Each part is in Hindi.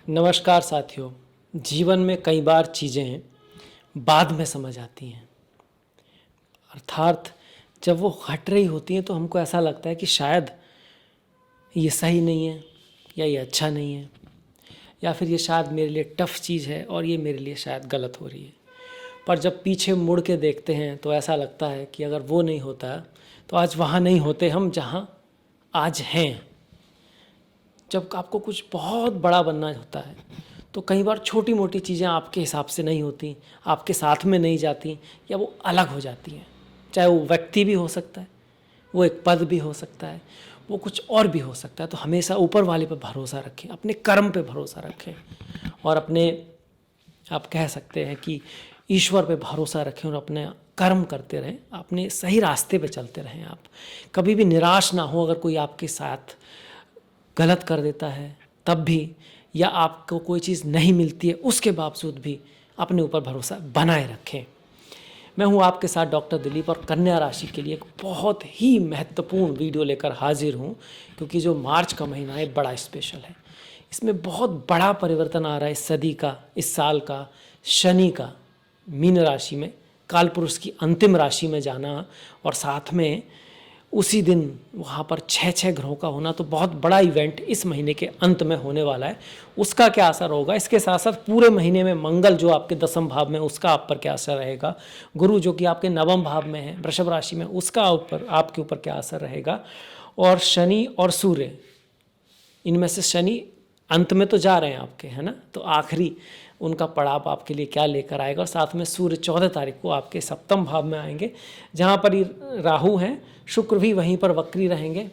नमस्कार साथियों। जीवन में कई बार चीज़ें बाद में समझ आती हैं, अर्थात जब वो घट रही होती हैं तो हमको ऐसा लगता है कि शायद ये सही नहीं है या ये अच्छा नहीं है, या फिर ये शायद मेरे लिए टफ़ चीज़ है और ये मेरे लिए शायद गलत हो रही है। पर जब पीछे मुड़ के देखते हैं तो ऐसा लगता है कि अगर वो नहीं होता तो आज वहाँ नहीं होते हम जहाँ आज हैं। जब आपको कुछ बहुत बड़ा बनना होता है तो कई बार छोटी मोटी चीज़ें आपके हिसाब से नहीं होती, आपके साथ में नहीं जाती या वो अलग हो जाती हैं। चाहे वो व्यक्ति भी हो सकता है, वो एक पद भी हो सकता है, वो कुछ और भी हो सकता है। तो हमेशा ऊपर वाले पर भरोसा रखें, अपने कर्म पे भरोसा रखें और अपने, आप कह सकते हैं कि ईश्वर पे भरोसा रखें और अपने कर्म करते रहें, अपने सही रास्ते पे चलते रहें। आप कभी भी निराश ना हो अगर कोई आपके साथ गलत कर देता है तब भी, या आपको कोई चीज़ नहीं मिलती है उसके बावजूद भी अपने ऊपर भरोसा बनाए रखें। मैं हूं आपके साथ डॉक्टर दिलीप और कन्या राशि के लिए एक बहुत ही महत्वपूर्ण वीडियो लेकर हाजिर हूं, क्योंकि जो मार्च का महीना है बड़ा स्पेशल है। इसमें बहुत बड़ा परिवर्तन आ रहा है इस सदी का, इस साल का, शनि का मीन राशि में कालपुरुष की अंतिम राशि में जाना और साथ में उसी दिन वहाँ पर 6 ग्रहों का होना, तो बहुत बड़ा इवेंट इस महीने के अंत में होने वाला है। उसका क्या असर होगा, इसके साथ साथ पूरे महीने में मंगल जो आपके 10वें भाव में, उसका आप पर क्या असर रहेगा, गुरु जो कि आपके 9वें भाव में है वृषभ राशि में, उसका ऊपर आपके ऊपर क्या असर रहेगा, और शनि और सूर्य, इनमें से शनि अंत में तो जा रहे हैं आपके, है ना, तो आखिरी उनका पड़ाव आपके लिए क्या लेकर आएगा। और साथ में सूर्य 14 तारीख को आपके 7वें भाव में आएंगे, जहाँ पर राहु हैं, शुक्र भी वहीं पर वक्री रहेंगे।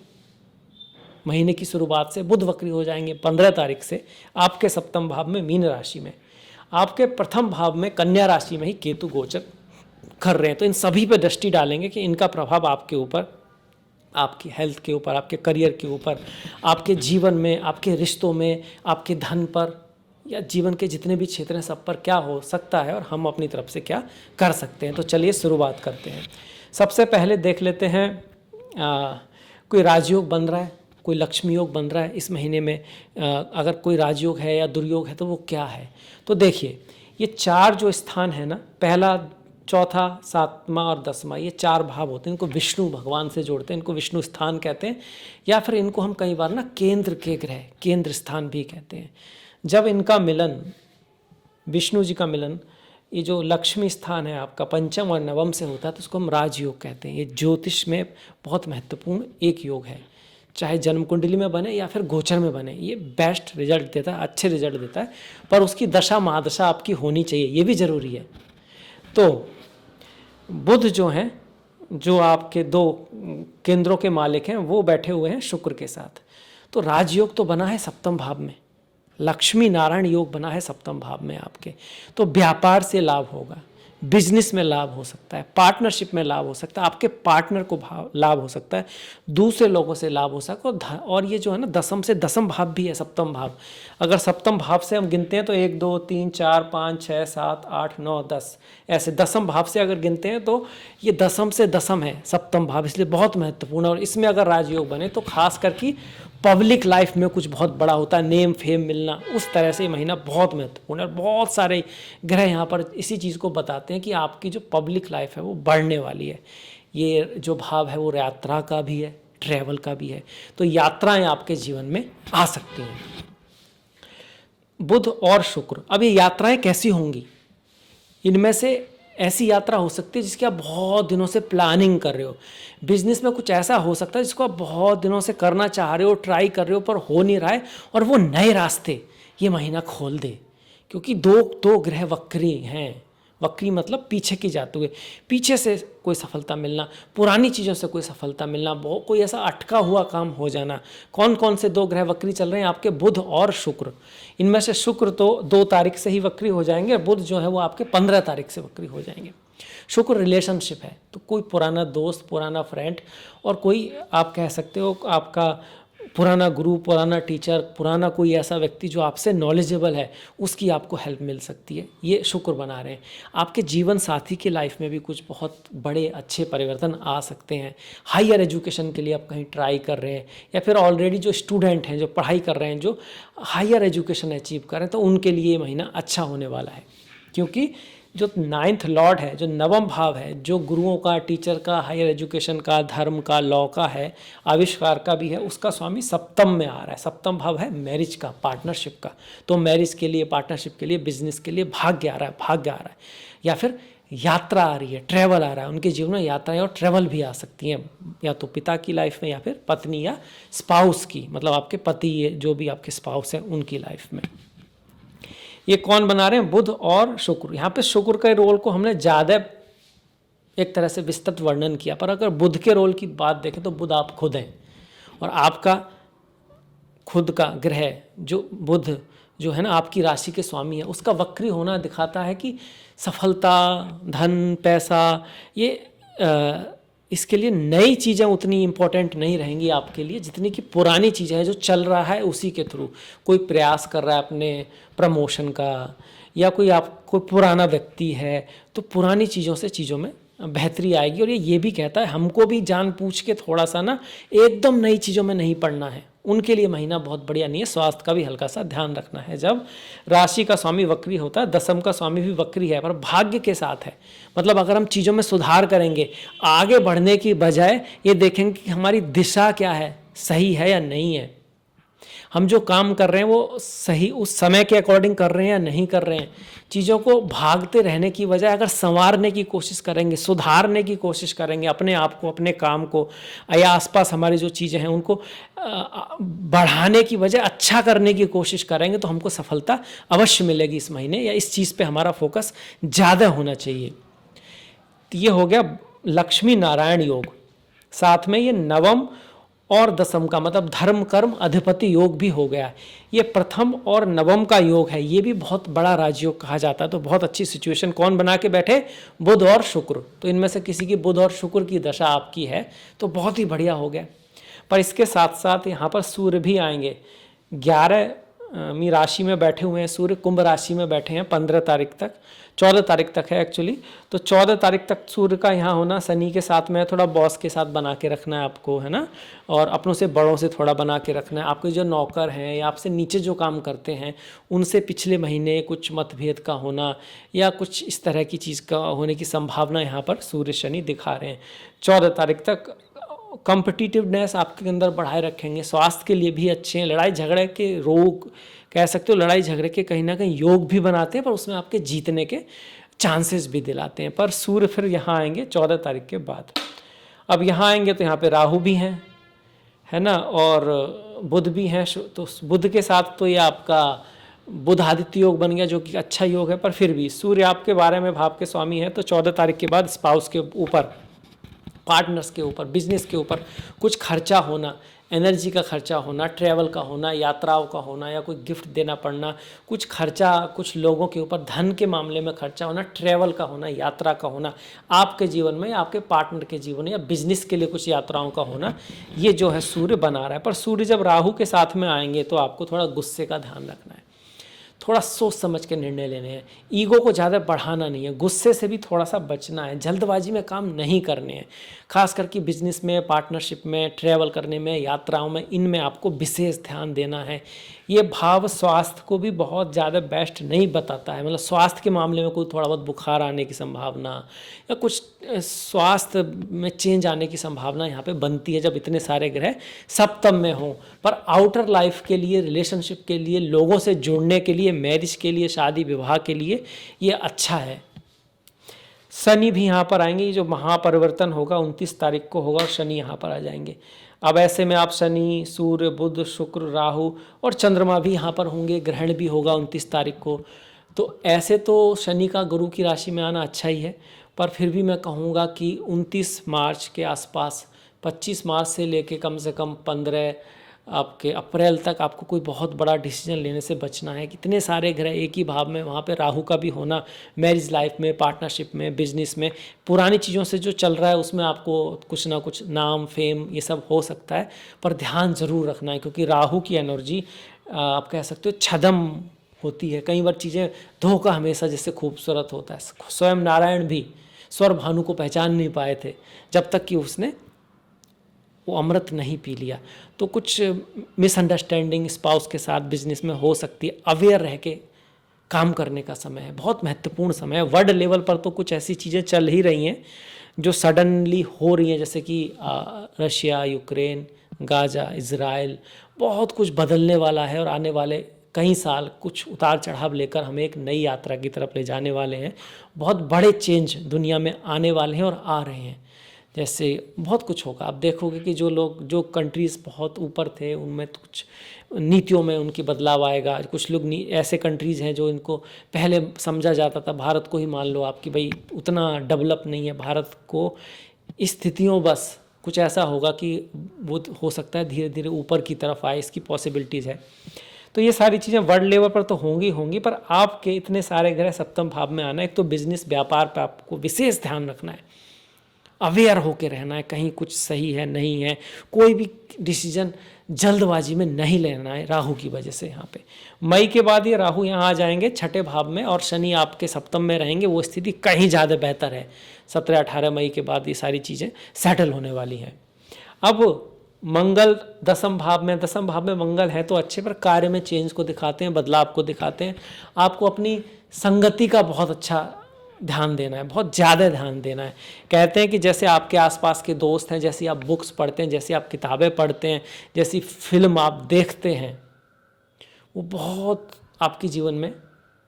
महीने की शुरुआत से बुध वक्री हो जाएंगे 15 तारीख से आपके 7वें भाव में मीन राशि में। आपके प्रथम भाव में कन्या राशि में ही केतु गोचर कर रहे हैं। तो इन सभी पे दृष्टि डालेंगे कि इनका प्रभाव आपके ऊपर, आपकी हेल्थ के ऊपर, आपके करियर के ऊपर, आपके जीवन में, आपके रिश्तों में, आपके धन पर, या जीवन के जितने भी क्षेत्र हैं सब पर क्या हो सकता है और हम अपनी तरफ से क्या कर सकते हैं। तो चलिए शुरुआत करते हैं। सबसे पहले देख लेते हैं कोई राजयोग बन रहा है, कोई लक्ष्मी योग बन रहा है इस महीने में। अगर कोई राजयोग है या दुर्योग है तो वो क्या है। तो देखिए, ये 4 जो स्थान है ना, पहला, चौथा, 7वां और 10वां, ये 4 भाव होते हैं। इनको विष्णु भगवान से जोड़ते हैं, इनको विष्णु स्थान कहते हैं, या फिर इनको हम कई बार ना केंद्र के ग्रह, केंद्र स्थान भी कहते हैं। जब इनका मिलन, विष्णु जी का मिलन, ये जो लक्ष्मी स्थान है आपका 5वें और 9वें से होता है, तो उसको हम राजयोग कहते हैं। ये ज्योतिष में बहुत महत्वपूर्ण एक योग है, चाहे जन्म कुंडली में बने या फिर गोचर में बने, ये बेस्ट रिजल्ट देता है, अच्छे रिजल्ट देता है। पर उसकी दशा महादशा आपकी होनी चाहिए, ये भी ज़रूरी है। तो बुध जो हैं, जो आपके 2 केंद्रों के मालिक हैं, वो बैठे हुए हैं शुक्र के साथ। तो राजयोग तो बना है 7वें भाव में, लक्ष्मी नारायण योग बना है 7वें भाव में आपके। तो व्यापार से लाभ होगा, बिजनेस में लाभ हो सकता है, पार्टनरशिप में लाभ हो सकता है, आपके पार्टनर को लाभ हो सकता है, दूसरे लोगों से लाभ हो सकता है। और ये जो है ना 10वें से 10वें भाव भी है 7वें भाव। अगर 7वें भाव से हम गिनते हैं तो 1 2 3 4 5 6 7 8 9 10, ऐसे 10वें भाव से अगर गिनते हैं तो ये 10वें से 10वें है 7वें भाव, इसलिए बहुत महत्वपूर्ण है। और इसमें अगर राजयोग बने तो खास करके पब्लिक लाइफ में कुछ बहुत बड़ा होता है, नेम फेम मिलना, उस तरह से ये महीना बहुत महत्वपूर्ण है। और बहुत सारे ग्रह यहाँ पर इसी चीज़ को बताते हैं कि आपकी जो पब्लिक लाइफ है वो बढ़ने वाली है। ये जो भाव है वो यात्रा का भी है, ट्रैवल का भी है, तो यात्राएं आपके जीवन में आ सकती हैं। बुध और शुक्र, अब ये यात्राएं कैसी होंगी, इनमें से ऐसी यात्रा हो सकती है जिसकी आप बहुत दिनों से प्लानिंग कर रहे हो। बिजनेस में कुछ ऐसा हो सकता है जिसको आप बहुत दिनों से करना चाह रहे हो, ट्राई कर रहे हो, पर हो नहीं रहा है, और वो नए रास्ते ये महीना खोल दे। क्योंकि दो ग्रह वक्री हैं, वक्री मतलब पीछे की जाते हुए, पीछे से कोई सफलता मिलना, पुरानी चीज़ों से कोई सफलता मिलना, बहुत कोई ऐसा अटका हुआ काम हो जाना। कौन कौन से 2 ग्रह वक्री चल रहे हैं आपके, बुध और शुक्र। इनमें से शुक्र तो 2 तारीख से ही वक्री हो जाएंगे, बुध जो है वो आपके 15 तारीख से वक्री हो जाएंगे। शुक्र रिलेशनशिप है, तो कोई पुराना दोस्त, पुराना फ्रेंड, और कोई आप कह सकते हो आपका पुराना गुरु, पुराना टीचर, पुराना कोई ऐसा व्यक्ति जो आपसे नॉलेजेबल है, उसकी आपको हेल्प मिल सकती है। ये शुक्र बना रहे हैं। आपके जीवन साथी के लाइफ में भी कुछ बहुत बड़े अच्छे परिवर्तन आ सकते हैं। हायर एजुकेशन के लिए आप कहीं ट्राई कर रहे हैं, या फिर ऑलरेडी जो स्टूडेंट हैं, जो पढ़ाई कर रहे हैं, जो हायर एजुकेशन अचीव कर रहे हैं, तो उनके लिए ये महीना अच्छा होने वाला है। क्योंकि जो 9th लॉर्ड है, जो नवम भाव है, जो गुरुओं का, टीचर का, हायर एजुकेशन का, धर्म का, लॉ का है, आविष्कार का भी है, उसका स्वामी सप्तम में आ रहा है। सप्तम भाव है मैरिज का, पार्टनरशिप का। तो मैरिज के लिए, पार्टनरशिप के लिए, बिजनेस के लिए भाग्य आ रहा है, भाग्य आ रहा है। या फिर यात्रा आ रही है, ट्रैवल आ रहा है। उनके जीवन में यात्राएं और ट्रैवल भी आ सकती हैं, या तो पिता की लाइफ में, या फिर पत्नी या स्पाउस की, मतलब आपके पति, जो भी आपके स्पाउस हैं, उनकी लाइफ में। ये कौन बना रहे हैं? बुध और शुक्र। यहाँ पे शुक्र के रोल को हमने ज़्यादा एक तरह से विस्तृत वर्णन किया, पर अगर बुध के रोल की बात देखें तो बुध आप खुद हैं, और आपका खुद का ग्रह जो बुध जो है ना, आपकी राशि के स्वामी है, उसका वक्री होना दिखाता है कि सफलता, धन, पैसा, ये इसके लिए नई चीज़ें उतनी इम्पोर्टेंट नहीं रहेंगी आपके लिए, जितनी कि पुरानी चीज़ें हैं, जो चल रहा है उसी के थ्रू। कोई प्रयास कर रहा है अपने प्रमोशन का, या कोई पुराना व्यक्ति है, तो पुरानी चीज़ों से चीज़ों में बेहतरी आएगी। और ये भी कहता है हमको भी जान पूछ के थोड़ा सा ना एकदम नई चीज़ों में नहीं पड़ना है। उनके लिए महीना बहुत बढ़िया नहीं है। स्वास्थ्य का भी हल्का सा ध्यान रखना है। जब राशि का स्वामी वक्री होता है, दसम का स्वामी भी वक्री है, पर भाग्य के साथ है। मतलब अगर हम चीज़ों में सुधार करेंगे, आगे बढ़ने की बजाय ये देखेंगे कि हमारी दिशा क्या है, सही है या नहीं है, हम जो काम कर रहे हैं वो सही उस समय के अकॉर्डिंग कर रहे हैं या नहीं कर रहे हैं। चीज़ों को भागते रहने की बजाय अगर संवारने की कोशिश करेंगे, सुधारने की कोशिश करेंगे अपने आप को, अपने काम को, या आसपास हमारी जो चीज़ें हैं उनको बढ़ाने की बजाय अच्छा करने की कोशिश करेंगे, तो हमको सफलता अवश्य मिलेगी इस महीने, या इस चीज़ पे हमारा फोकस ज़्यादा होना चाहिए। ये हो गया लक्ष्मी नारायण योग। साथ में ये नवम और दसम का मतलब धर्म कर्म अधिपति योग भी हो गया। ये प्रथम और नवम का योग है, ये भी बहुत बड़ा राजयोग कहा जाता है। तो बहुत अच्छी सिचुएशन कौन बना के बैठे? बुध और शुक्र। तो इनमें से किसी की बुध और शुक्र की दशा आपकी है तो बहुत ही बढ़िया हो गया। पर इसके साथ साथ यहाँ पर सूर्य भी आएंगे। 11वीं राशि में बैठे हुए हैं सूर्य, कुंभ राशि में बैठे हैं 15 तारीख तक, 14 तारीख तक है एक्चुअली। तो 14 तारीख तक सूर्य का यहाँ होना शनि के साथ में, थोड़ा बॉस के साथ बना के रखना है आपको, है ना, और अपनों से बड़ों से थोड़ा बना के रखना है। आपके जो नौकर हैं या आपसे नीचे जो काम करते हैं उनसे पिछले महीने कुछ मतभेद का होना या कुछ इस तरह की चीज़ का होने की संभावना यहाँ पर सूर्य शनि दिखा रहे हैं। 14 तारीख तक कॉम्पिटिटिवनेस आपके अंदर बढ़ाए रखेंगे। स्वास्थ्य के लिए भी अच्छे हैं। लड़ाई झगड़े के रोग कह सकते हो, लड़ाई झगड़े के कहीं ना कहीं योग भी बनाते हैं, पर उसमें आपके जीतने के चांसेस भी दिलाते हैं। पर सूर्य फिर यहाँ आएंगे 14 तारीख के बाद। अब यहाँ आएंगे तो यहाँ पे राहु भी हैं, है ना, और बुध भी हैं। तो बुध के साथ तो ये आपका बुधादित्य योग बन गया, जो कि अच्छा योग है। पर फिर भी सूर्य आपके 12वें भाव के स्वामी है, तो 14 तारीख के बाद स्पाउस के ऊपर, पार्टनर्स के ऊपर, बिजनेस के ऊपर कुछ खर्चा होना, एनर्जी का खर्चा होना, ट्रैवल का होना, यात्राओं का होना, या कोई गिफ्ट देना पड़ना, कुछ खर्चा, कुछ लोगों के ऊपर धन के मामले में खर्चा होना, ट्रैवल का होना, यात्रा का होना, आपके जीवन में या आपके पार्टनर के जीवन में, या बिजनेस के लिए कुछ यात्राओं का होना, ये जो है सूर्य बना रहा है। पर सूर्य जब राहु के साथ में आएंगे तो आपको थोड़ा गुस्से का ध्यान रखना है, थोड़ा सोच समझ के निर्णय लेने हैं, ईगो को ज़्यादा बढ़ाना नहीं है, गुस्से से भी थोड़ा सा बचना है, जल्दबाजी में काम नहीं करने हैं। खास करके बिजनेस में, पार्टनरशिप में, ट्रैवल करने में, यात्राओं में, इनमें आपको विशेष ध्यान देना है। ये भाव स्वास्थ्य को भी बहुत ज़्यादा बेस्ट नहीं बताता है। मतलब स्वास्थ्य के मामले में कोई थोड़ा बहुत बुखार आने की संभावना या कुछ स्वास्थ्य में चेंज आने की संभावना यहाँ पे बनती है जब इतने सारे ग्रह सप्तम में हों। पर आउटर लाइफ के लिए, रिलेशनशिप के लिए, लोगों से जुड़ने के लिए, मैरिज के लिए, शादी विवाह के लिए ये अच्छा है। शनि भी यहाँ पर आएंगे। ये जो महापरिवर्तन होगा 29 तारीख को होगा और शनि यहाँ पर आ जाएंगे। अब ऐसे में आप शनि, सूर्य, बुध, शुक्र, राहु और चंद्रमा भी यहाँ पर होंगे। ग्रहण भी होगा 29 तारीख को। तो ऐसे तो शनि का गुरु की राशि में आना अच्छा ही है, पर फिर भी मैं कहूँगा कि 29 मार्च के आसपास, 25 मार्च से लेके कम से कम 15 आपके अप्रैल तक आपको कोई बहुत बड़ा डिसीजन लेने से बचना है। कितने सारे ग्रह एक ही भाव में, वहाँ पे राहु का भी होना, मैरिज लाइफ में, पार्टनरशिप में, बिजनेस में, पुरानी चीज़ों से जो चल रहा है उसमें आपको कुछ ना कुछ नाम, फेम, ये सब हो सकता है, पर ध्यान ज़रूर रखना है, क्योंकि राहु की एनर्जी आप कह सकते हो छदम होती है। कई बार चीज़ें धोखा हमेशा जैसे खूबसूरत होता है। स्वयं नारायण भी स्वर भानु को पहचान नहीं पाए थे जब तक कि उसने वो अमृत नहीं पी लिया। तो कुछ मिसअंडरस्टैंडिंग स्पाउस के साथ बिजनेस में हो सकती है। अवेयर रह के काम करने का समय है, बहुत महत्वपूर्ण समय है। वर्ल्ड लेवल पर तो कुछ ऐसी चीज़ें चल ही रही हैं जो सडनली हो रही हैं, जैसे कि रशिया, यूक्रेन, गाजा, इज़राइल, बहुत कुछ बदलने वाला है और आने वाले कई साल कुछ उतार चढ़ाव लेकर हमें एक नई यात्रा की तरफ ले जाने वाले हैं। बहुत बड़े चेंज दुनिया में आने वाले हैं और आ रहे हैं। जैसे बहुत कुछ होगा, आप देखोगे कि जो कंट्रीज़ बहुत ऊपर थे उनमें तो कुछ नीतियों में उनकी बदलाव आएगा। कुछ लोग ऐसे कंट्रीज़ हैं जो इनको पहले समझा जाता था, भारत को ही मान लो आप कि भाई उतना डेवलप नहीं है भारत को, स्थितियों बस कुछ ऐसा होगा कि वो हो सकता है धीरे धीरे ऊपर की तरफ आए, इसकी पॉसिबिलिटीज़ है। तो ये सारी चीज़ें वर्ल्ड लेवल पर तो होंगी, पर आपके इतने सारे ग्रह सप्तम भाव में आना, एक तो बिजनेस व्यापार पर आपको विशेष ध्यान रखना है, अवेयर होके रहना है, कहीं कुछ सही है नहीं है, कोई भी डिसीजन जल्दबाजी में नहीं लेना है राहु की वजह से। यहाँ पे मई के बाद ये राहु यहाँ आ जाएंगे छठे भाव में और शनि आपके सप्तम में रहेंगे, वो स्थिति कहीं ज़्यादा बेहतर है। 17-18 मई के बाद ये सारी चीज़ें सेटल होने वाली हैं। अब मंगल दसम भाव में मंगल है तो अच्छे, पर कार्य में चेंज को दिखाते हैं, बदलाव को दिखाते हैं। आपको अपनी संगति का बहुत अच्छा ध्यान देना है, बहुत ज़्यादा ध्यान देना है। कहते हैं कि जैसे आपके आसपास के दोस्त हैं, जैसी आप बुक्स पढ़ते हैं, जैसी आप किताबें पढ़ते हैं, जैसी फिल्म आप देखते हैं, वो बहुत आपके जीवन में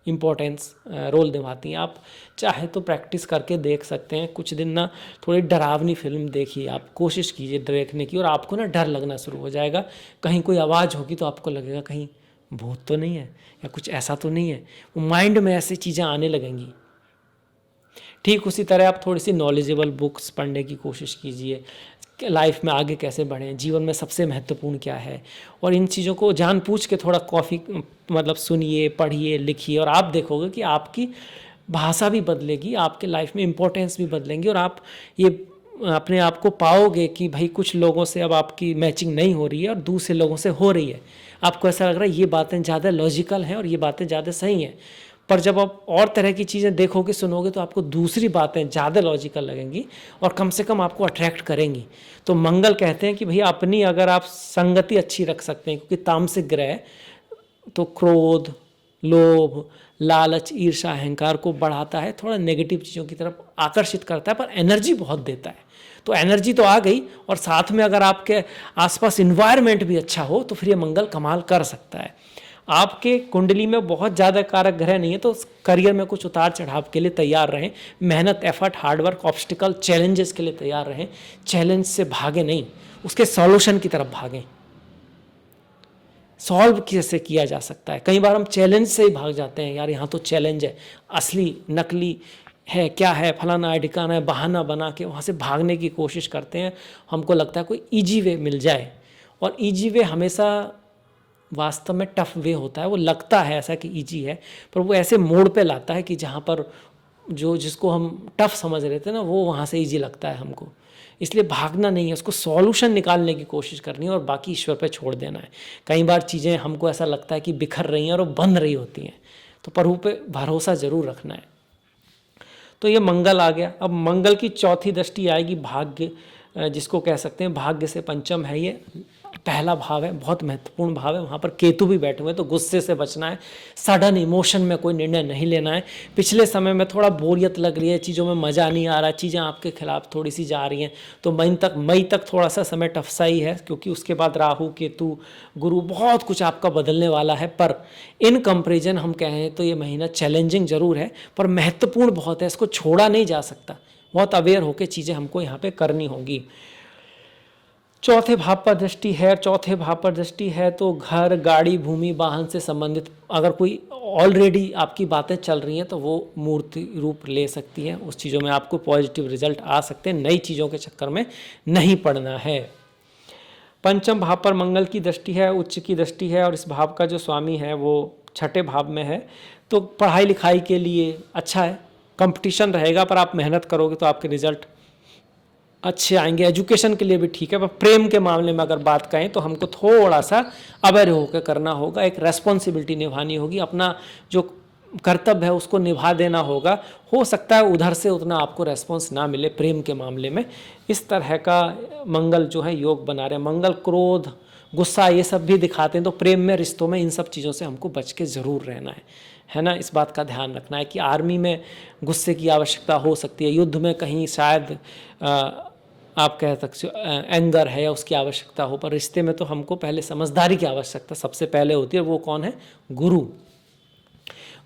इम्पोर्टेंस रोल निभाती हैं। आप चाहे तो प्रैक्टिस करके देख सकते हैं। कुछ दिन ना थोड़ी डरावनी फिल्म देखिए, आप कोशिश कीजिए देखने की, और आपको ना डर लगना शुरू हो जाएगा। कहीं कोई आवाज़ होगी तो आपको लगेगा कहीं भूत तो नहीं है या कुछ ऐसा तो नहीं है, वो माइंड में ऐसी चीज़ें आने लगेंगी। ठीक उसी तरह आप थोड़ी सी नॉलेजेबल बुक्स पढ़ने की कोशिश कीजिए, लाइफ में आगे कैसे बढ़ें, जीवन में सबसे महत्वपूर्ण क्या है, और इन चीज़ों को जानबूझ के थोड़ा सुनिए, पढ़िए, लिखिए, और आप देखोगे कि आपकी भाषा भी बदलेगी, आपके लाइफ में इम्पोर्टेंस भी बदलेंगी, और आप ये अपने आप को पाओगे कि भाई कुछ लोगों से अब आपकी मैचिंग नहीं हो रही है और दूसरे लोगों से हो रही है। आपको ऐसा लग रहा है ये बातें ज़्यादा लॉजिकल हैं और ये बातें ज़्यादा सही हैं, पर जब आप और तरह की चीज़ें देखोगे, सुनोगे, तो आपको दूसरी बातें ज़्यादा लॉजिकल लगेंगी और कम से कम आपको अट्रैक्ट करेंगी। तो मंगल कहते हैं कि भैया अपनी अगर आप संगति अच्छी रख सकते हैं, क्योंकि तामसिक ग्रह तो क्रोध, लोभ, लालच, ईर्ष्या, अहंकार को बढ़ाता है, थोड़ा नेगेटिव चीज़ों की तरफ आकर्षित करता है, पर एनर्जी बहुत देता है। तो एनर्जी तो आ गई, और साथ में अगर आपके आसपास इन्वायरमेंट भी अच्छा हो तो फिर ये मंगल कमाल कर सकता है। आपके कुंडली में बहुत ज़्यादा कारक ग्रह नहीं है, तो करियर में कुछ उतार चढ़ाव के लिए तैयार रहें। मेहनत, एफर्ट, हार्डवर्क, ऑब्स्टिकल, चैलेंजेस के लिए तैयार रहें। चैलेंज से भागे नहीं, उसके सॉल्यूशन की तरफ भागें। सॉल्व कैसे किया जा सकता है, कई बार हम चैलेंज से ही भाग जाते हैं, यार यहाँ तो चैलेंज है, असली नकली है, क्या है, फलाना है, ठिकाना है, बहाना बना के वहाँ से भागने की कोशिश करते हैं। हमको लगता है कोई ईजी वे मिल जाए, और ईजी वे हमेशा वास्तव में टफ वे होता है। वो लगता है ऐसा कि इजी है, पर वो ऐसे मोड़ पे लाता है कि जहाँ पर जिसको हम टफ समझ रहे थे ना, वो वहाँ से इजी लगता है हमको। इसलिए भागना नहीं है, उसको सॉल्यूशन निकालने की कोशिश करनी है और बाकी ईश्वर पे छोड़ देना है। कई बार चीज़ें हमको ऐसा लगता है कि बिखर रही हैं और वो बन रही होती हैं, तो प्रभु पे भरोसा जरूर रखना है। तो ये मंगल आ गया। अब मंगल की चौथी दृष्टि आएगी भाग्य, जिसको कह सकते हैं भाग्य से पंचम है, ये पहला भाव है, बहुत महत्वपूर्ण भाव है। वहाँ पर केतु भी बैठे हुए हैं, तो गुस्से से बचना है, सडन इमोशन में कोई निर्णय नहीं लेना है। पिछले समय में थोड़ा बोरियत लग रही है, चीज़ों में मज़ा नहीं आ रहा, चीज़ें आपके खिलाफ थोड़ी सी जा रही हैं, तो मई तक थोड़ा सा समय टफ सा ही है, क्योंकि उसके बाद राहु, केतु, गुरु, बहुत कुछ आपका बदलने वाला है। पर इन कंपेरिजन हम कहें तो ये महीना चैलेंजिंग जरूर है, पर महत्वपूर्ण बहुत है, इसको छोड़ा नहीं जा सकता। बहुत अवेयर होकर चीज़ें हमको यहाँ पे करनी होगी। चौथे भाव पर दृष्टि है, चौथे भाव पर दृष्टि है तो घर, गाड़ी, भूमि, वाहन से संबंधित अगर कोई ऑलरेडी आपकी बातें चल रही हैं तो वो मूर्ति रूप ले सकती हैं। उस चीज़ों में आपको पॉजिटिव रिजल्ट आ सकते हैं। नई चीज़ों के चक्कर में नहीं पड़ना है। पंचम भाव पर मंगल की दृष्टि है, उच्च की दृष्टि है, और इस भाव का जो स्वामी है वो छठे भाव में है। तो पढ़ाई लिखाई के लिए अच्छा है, कंपटीशन रहेगा, पर आप मेहनत करोगे तो आपके रिजल्ट अच्छे आएंगे। एजुकेशन के लिए भी ठीक है। पर प्रेम के मामले में अगर बात करें तो हमको थोड़ा सा अवेयर होकर करना होगा, एक रेस्पॉन्सिबिलिटी निभानी होगी, अपना जो कर्तव्य है उसको निभा देना होगा। हो सकता है उधर से उतना आपको रेस्पॉन्स ना मिले प्रेम के मामले में। इस तरह का मंगल जो है योग बना रहे हैं। मंगल क्रोध, गुस्सा ये सब भी दिखाते हैं, तो प्रेम में, रिश्तों में इन सब चीज़ों से हमको बच के ज़रूर रहना है ना। इस बात का ध्यान रखना है कि आर्मी में गुस्से की आवश्यकता हो सकती है, युद्ध में कहीं शायद आप कह सकते हो एंगर है या उसकी आवश्यकता हो, पर रिश्ते में तो हमको पहले समझदारी की आवश्यकता सबसे पहले होती है। वो कौन है? गुरु।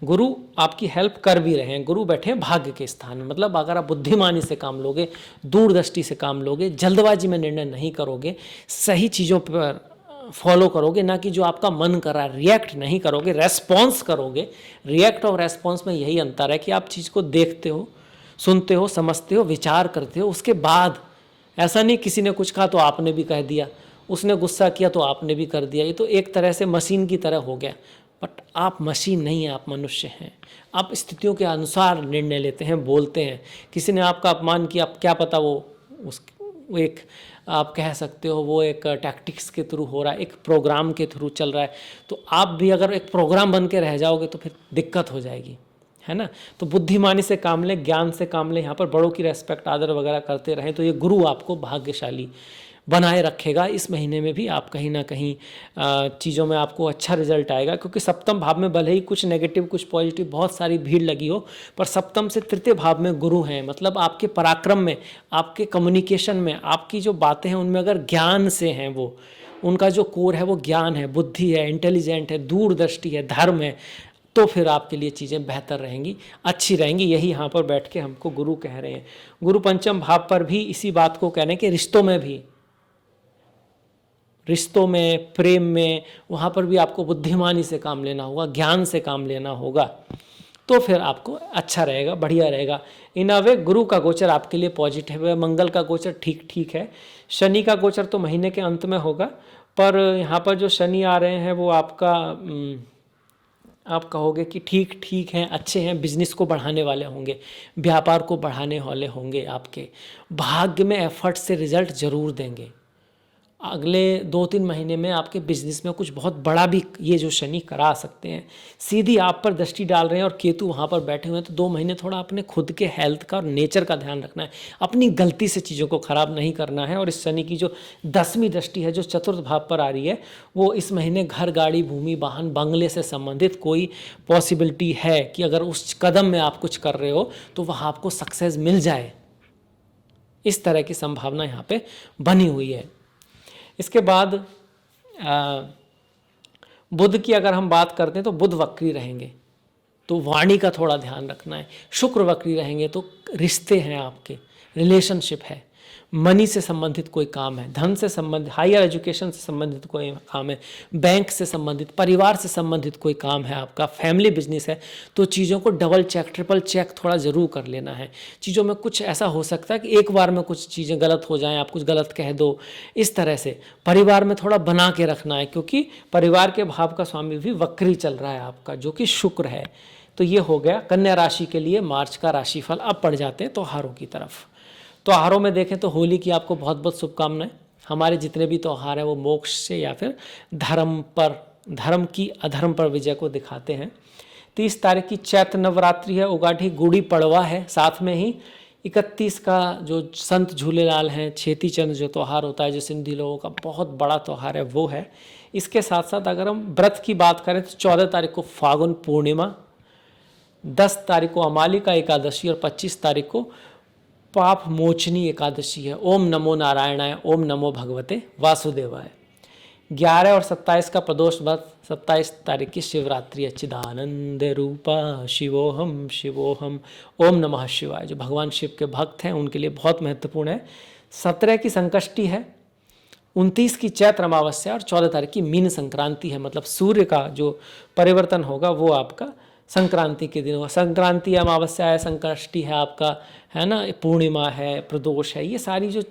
गुरु आपकी हेल्प कर भी रहे हैं। गुरु बैठे हैं भाग्य के स्थान में, मतलब अगर आप बुद्धिमानी से काम लोगे, दूरदृष्टि से काम लोगे, जल्दबाजी में निर्णय नहीं करोगे, सही चीज़ों पर फॉलो करोगे, ना कि जो आपका मन कर रहा है, रिएक्ट नहीं करोगे, रेस्पॉन्स करोगे। रिएक्ट और रेस्पॉन्स में यही अंतर है कि आप चीज़ को देखते हो, सुनते हो, समझते हो, विचार करते हो, उसके बाद ऐसा नहीं किसी ने कुछ कहा तो आपने भी कह दिया, उसने गुस्सा किया तो आपने भी कर दिया। ये तो एक तरह से मशीन की तरह हो गया। बट आप मशीन नहीं हैं, आप मनुष्य हैं। आप स्थितियों के अनुसार निर्णय लेते हैं, बोलते हैं। किसी ने आपका अपमान किया, आप क्या पता वो एक आप कह सकते हो वो एक टैक्टिक्स के थ्रू हो रहा है, एक प्रोग्राम के थ्रू चल रहा है। तो आप भी अगर एक प्रोग्राम बन के रह जाओगे तो फिर दिक्कत हो जाएगी, है ना। तो बुद्धिमानी से काम लें, ज्ञान से काम लें, यहाँ पर बड़ों की रेस्पेक्ट, आदर वगैरह करते रहें, तो ये गुरु आपको भाग्यशाली बनाए रखेगा। इस महीने में भी आप कहीं ना कहीं चीज़ों में आपको अच्छा रिजल्ट आएगा, क्योंकि सप्तम भाव में भले ही कुछ नेगेटिव कुछ पॉजिटिव बहुत सारी भीड़ लगी हो, पर सप्तम से तृतीय भाव में गुरु हैं। मतलब आपके पराक्रम में, आपके कम्युनिकेशन में, आपकी जो बातें हैं उनमें अगर ज्ञान से हैं, वो उनका जो कोर है वो ज्ञान है, बुद्धि है, इंटेलिजेंट है, दूरदृष्टि है, धर्म है, तो फिर आपके लिए चीज़ें बेहतर रहेंगी, अच्छी रहेंगी। यही यहाँ पर बैठ के हमको गुरु कह रहे हैं। गुरु पंचम भाव पर भी इसी बात को कह रहे हैं कि रिश्तों में भी, रिश्तों में, प्रेम में, वहाँ पर भी आपको बुद्धिमानी से काम लेना होगा, ज्ञान से काम लेना होगा, तो फिर आपको अच्छा रहेगा, बढ़िया रहेगा। इन अ वे गुरु का गोचर आपके लिए पॉजिटिव है। मंगल का गोचर ठीक ठीक है। शनि का गोचर तो महीने के अंत में होगा, पर यहाँ पर जो शनि आ रहे हैं वो आपका आप कहोगे कि ठीक ठीक हैं, अच्छे हैं, बिजनेस को बढ़ाने वाले होंगे, व्यापार को बढ़ाने वाले होंगे, आपके भाग्य में एफर्ट से रिजल्ट ज़रूर देंगे। अगले 2-3 महीने में आपके बिजनेस में कुछ बहुत बड़ा भी ये जो शनि करा सकते हैं। सीधी आप पर दृष्टि डाल रहे हैं और केतु वहाँ पर बैठे हुए हैं, तो 2 महीने थोड़ा अपने खुद के हेल्थ का और नेचर का ध्यान रखना है। अपनी गलती से चीज़ों को ख़राब नहीं करना है। और इस शनि की जो 10वीं दृष्टि है जो चतुर्थ भाव पर आ रही है, वो इस महीने घर, गाड़ी, भूमि, वाहन, बंगले से संबंधित कोई पॉसिबिलिटी है कि अगर उस कदम में आप कुछ कर रहे हो तो वहाँ आपको सक्सेस मिल जाए। इस तरह की संभावना यहाँ पे बनी हुई है। इसके बाद बुध की अगर हम बात करते हैं तो बुध वक्री रहेंगे, तो वाणी का थोड़ा ध्यान रखना है। शुक्र वक्री रहेंगे तो रिश्ते हैं, आपके रिलेशनशिप है, मनी से संबंधित कोई काम है, धन से संबंधित, हायर एजुकेशन से संबंधित कोई काम है, बैंक से संबंधित, परिवार से संबंधित कोई काम है, आपका फैमिली बिजनेस है, तो चीज़ों को डबल चेक, ट्रिपल चेक थोड़ा ज़रूर कर लेना है। चीज़ों में कुछ ऐसा हो सकता है कि एक बार में कुछ चीज़ें गलत हो जाएं, आप कुछ गलत कह दो, इस तरह से परिवार में थोड़ा बना के रखना है, क्योंकि परिवार के भाव का स्वामी भी वक्री चल रहा है आपका, जो कि शुक्र है। तो ये हो गया कन्या राशि के लिए मार्च का राशिफल। अब पड़ जाते हैं त्योहारों की तरफ। त्योहारों में देखें तो होली की आपको बहुत बहुत शुभकामनाएं। हमारे जितने भी त्यौहार हैं वो मोक्ष से या फिर धर्म की अधर्म पर विजय को दिखाते हैं। 30 तारीख की चैत्र नवरात्रि है, उगाठी, गुड़ी पड़वा है, साथ में ही 31 का जो संत झूलेलाल हैं, छेती चंद जो त्यौहार होता है जो सिंधी लोगों का बहुत बड़ा त्यौहार है वो है। इसके साथ साथ अगर हम व्रत की बात करें तो 14 तारीख को फागुन पूर्णिमा, 10 तारीख को अमालिका एकादशी और 25 तारीख को पाप मोचनी एकादशी है। ओम नमो नारायणाय, ओम नमो भगवते वासुदेवाय। 11 और 27 का प्रदोष व्रत, 27 तारीख की शिवरात्रि, चिदानंद रूपा शिवोहम शिवोहम, ओम नमः शिवाय। जो भगवान शिव के भक्त हैं उनके लिए बहुत महत्वपूर्ण है। 17 की संकष्टी है, 29 की चैत्र अमावस्या और 14 तारीख की मीन संक्रांति है। मतलब सूर्य का जो परिवर्तन होगा वो आपका संक्रांति के दिन होगा। संक्रांति अमावस्या है, संकष्टी है आपका, है ना, पूर्णिमा है, प्रदोष है, ये सारी जो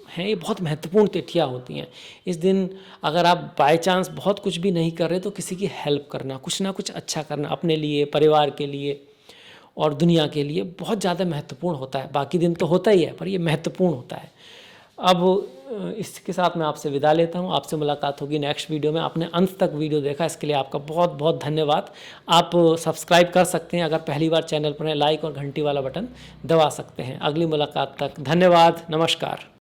हैं, ये बहुत महत्वपूर्ण तिथियाँ होती हैं। इस दिन अगर आप बाय चांस बहुत कुछ भी नहीं कर रहे तो किसी की हेल्प करना, कुछ ना कुछ अच्छा करना अपने लिए, परिवार के लिए और दुनिया के लिए बहुत ज़्यादा महत्वपूर्ण होता है। बाकी दिन तो होता ही है, पर ये महत्वपूर्ण होता है। अब इसके साथ मैं आपसे विदा लेता हूँ। आपसे मुलाकात होगी नेक्स्ट वीडियो में। आपने अंत तक वीडियो देखा, इसके लिए आपका बहुत बहुत धन्यवाद। आप सब्सक्राइब कर सकते हैं, अगर पहली बार चैनल पर हैं, लाइक और घंटी वाला बटन दबा सकते हैं। अगली मुलाकात तक धन्यवाद, नमस्कार।